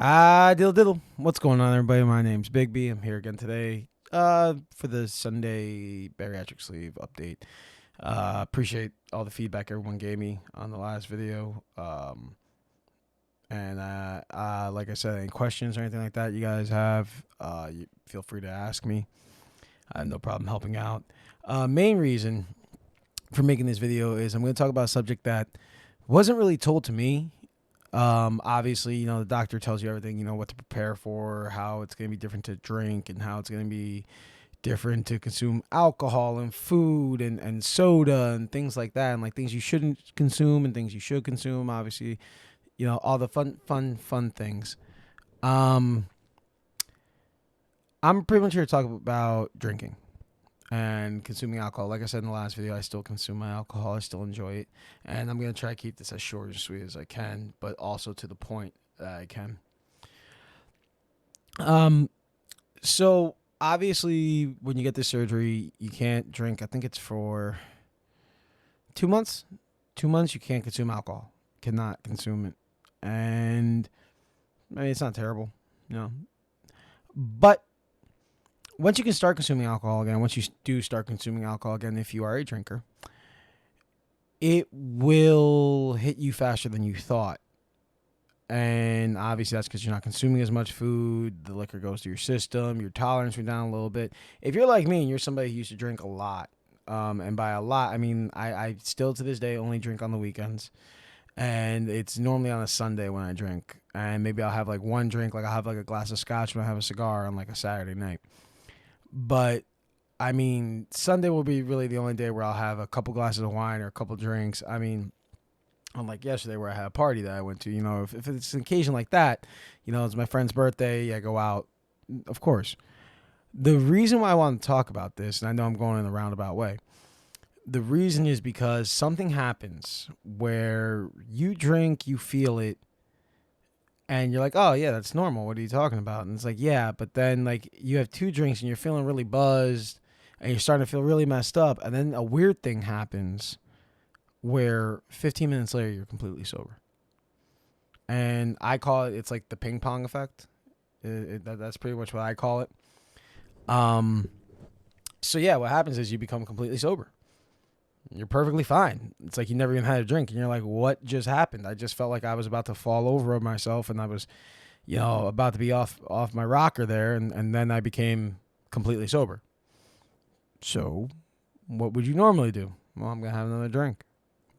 Diddle diddle. What's going on, everybody? My name's Big B. I'm here again today for the Sunday bariatric sleeve update. Appreciate all the feedback everyone gave me on the last video. And like I said, any questions or anything like that you guys have, you feel free to ask me. I have no problem helping out. Main reason for making this video is I'm going to talk about a subject that wasn't really told to me. Obviously, the doctor tells you everything, what to prepare for, how it's going to be different to drink, and how it's going to be different to consume alcohol and food and soda and things like that, and like things you shouldn't consume and things you should consume. Obviously, all the fun things. I'm pretty much here to talk about drinking and consuming alcohol. Like I said in the last video, I still consume my alcohol. I still enjoy it. And I'm going to try to keep this as short and sweet as I can, but also to the point that I can. So obviously when you get this surgery, you can't drink. I think it's for 2 months. 2 months you can't consume alcohol. Cannot consume it. And I mean, it's not terrible, but once you can start consuming alcohol again, once you do start consuming alcohol again, if you are a drinker, it will hit you faster than you thought. And obviously that's because you're not consuming as much food. The liquor goes to your system. Your tolerance went down a little bit. If you're like me and you're somebody who used to drink a lot, and by a lot, I mean I still to this day only drink on the weekends. And it's normally on a Sunday when I drink. And maybe I'll have like one drink, like I'll have like a glass of scotch when I have a cigar on like a Saturday night. But I mean, Sunday will be really the only day where I'll have a couple glasses of wine or a couple drinks. I mean, unlike yesterday where I had a party that I went to, if it's an occasion like that, it's my friend's birthday, I go out, of course. The reason why I want to talk about this, and I know I'm going in a roundabout way, the reason is because something happens where you drink, you feel it, and you're like, oh, yeah, that's normal. What are you talking about? And it's like, yeah, but then like you have 2 drinks and you're feeling really buzzed and you're starting to feel really messed up. And then a weird thing happens where 15 minutes later, you're completely sober. And I call it's like the ping pong effect. That's pretty much what I call it. So yeah, what happens is you become completely sober. You're perfectly fine. It's like you never even had a drink. And you're like, what just happened? I just felt like I was about to fall over myself and I was, about to be off my rocker there. And then I became completely sober. So what would you normally do? Well, I'm going to have another drink.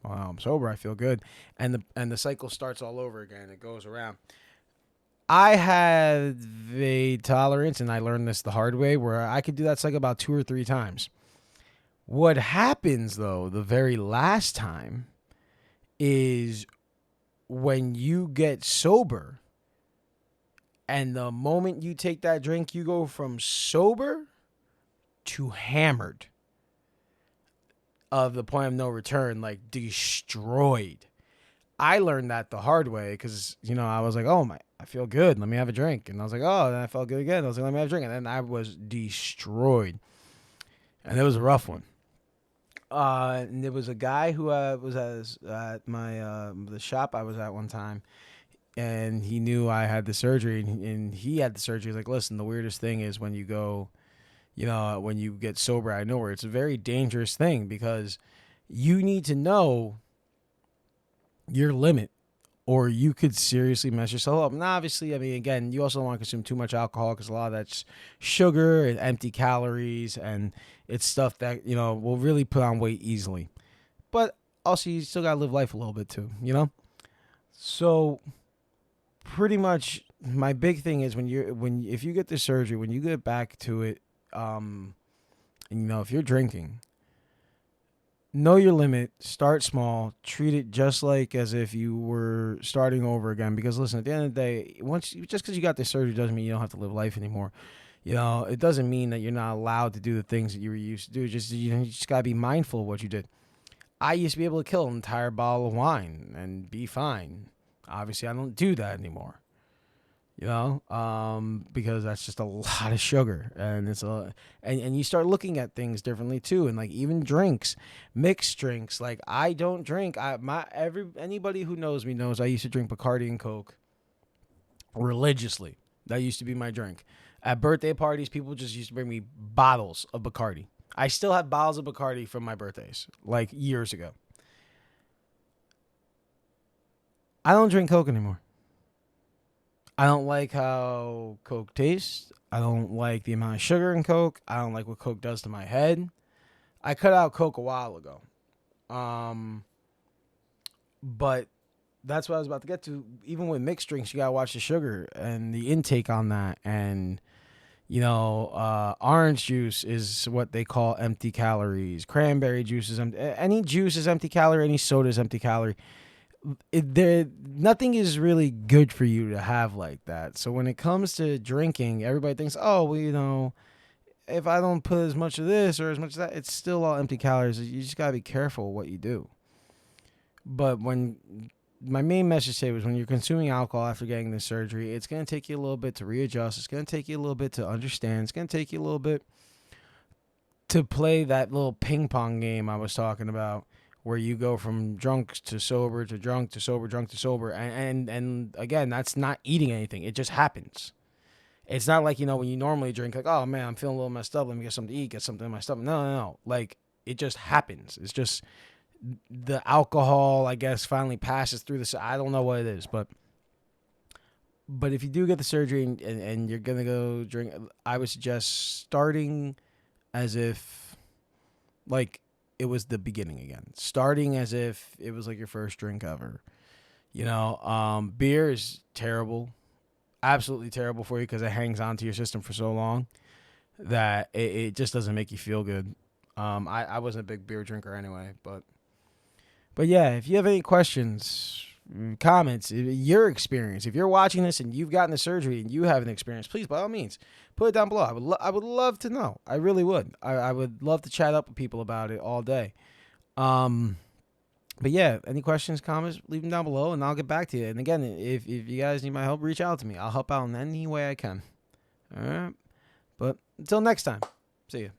Well, I'm sober. I feel good. And the cycle starts all over again. It goes around. I had a tolerance, and I learned this the hard way, where I could do that cycle about 2 or 3 times. What happens, though, the very last time is when you get sober and the moment you take that drink, you go from sober to hammered of the point of no return, like destroyed. I learned that the hard way because, I was like, oh, I feel good. Let me have a drink. And I was like, oh, then I felt good again. I was like, let me have a drink. And then I was destroyed. And it was a rough one. And there was a guy who was at my the shop I was at one time, and he knew I had the surgery, and he had the surgery. He's like, listen, the weirdest thing is when you go, when you get sober out of nowhere, it's a very dangerous thing because you need to know your limit, or you could seriously mess yourself up. And obviously, I mean, again, you also don't want to consume too much alcohol because a lot of that's sugar and empty calories, and it's stuff that, will really put on weight easily. But also, you still got to live life a little bit too, So pretty much my big thing is if you get the surgery, when you get back to it, and, if you're drinking, know your limit, start small, treat it just like as if you were starting over again. Because listen, at the end of the day, just because you got this surgery doesn't mean you don't have to live life anymore. It doesn't mean that you're not allowed to do the things that you were used to do. You just gotta be mindful of what you did. I used to be able to kill an entire bottle of wine and be fine. Obviously, I don't do that anymore. Because that's just a lot of sugar, and and you start looking at things differently too, and like even drinks, mixed drinks. Like I don't drink. Anybody who knows me knows I used to drink Bacardi and Coke religiously. That used to be my drink. At birthday parties, people just used to bring me bottles of Bacardi. I still have bottles of Bacardi from my birthdays, like years ago. I don't drink Coke anymore. I don't like how Coke tastes. I don't like the amount of sugar in Coke. I don't like what Coke does to my head. I cut out Coke a while ago. But that's what I was about to get to. Even with mixed drinks, you gotta watch the sugar and the intake on that. And orange juice is what they call empty calories. Cranberry juice is empty. Any juice is empty calorie. Any soda is empty calorie. Nothing is really good for you to have like that. So when it comes to drinking, everybody thinks, oh, well, if I don't put as much of this or as much of that, it's still all empty calories. You just gotta be careful what you do. But when my main message today was when you're consuming alcohol after getting this surgery, it's going to take you a little bit to readjust. It's going to take you a little bit to understand. It's going to take you a little bit to play that little ping pong game I was talking about, where you go from drunk to sober to drunk to sober, drunk to sober. And again, that's not eating anything. It just happens. It's not like, when you normally drink, like, oh man, I'm feeling a little messed up. Let me get something to eat, get something in my stomach. No. Like, it just happens. It's just the alcohol, I guess, finally passes through this. I don't know what it is, but if you do get the surgery and you're gonna go drink, I would suggest starting as if like it was the beginning again. Starting as if it was like your first drink ever. Beer is terrible, absolutely terrible for you because it hangs onto your system for so long that it just doesn't make you feel good. I wasn't a big beer drinker anyway, But yeah, if you have any questions, comments, your experience, if you're watching this and you've gotten the surgery and you have an experience, please, by all means, put it down below. I would love to know. I really would. I would love to chat up with people about it all day. But yeah, any questions, comments, leave them down below and I'll get back to you. And again, if you guys need my help, reach out to me. I'll help out in any way I can. All right. But until next time, see you.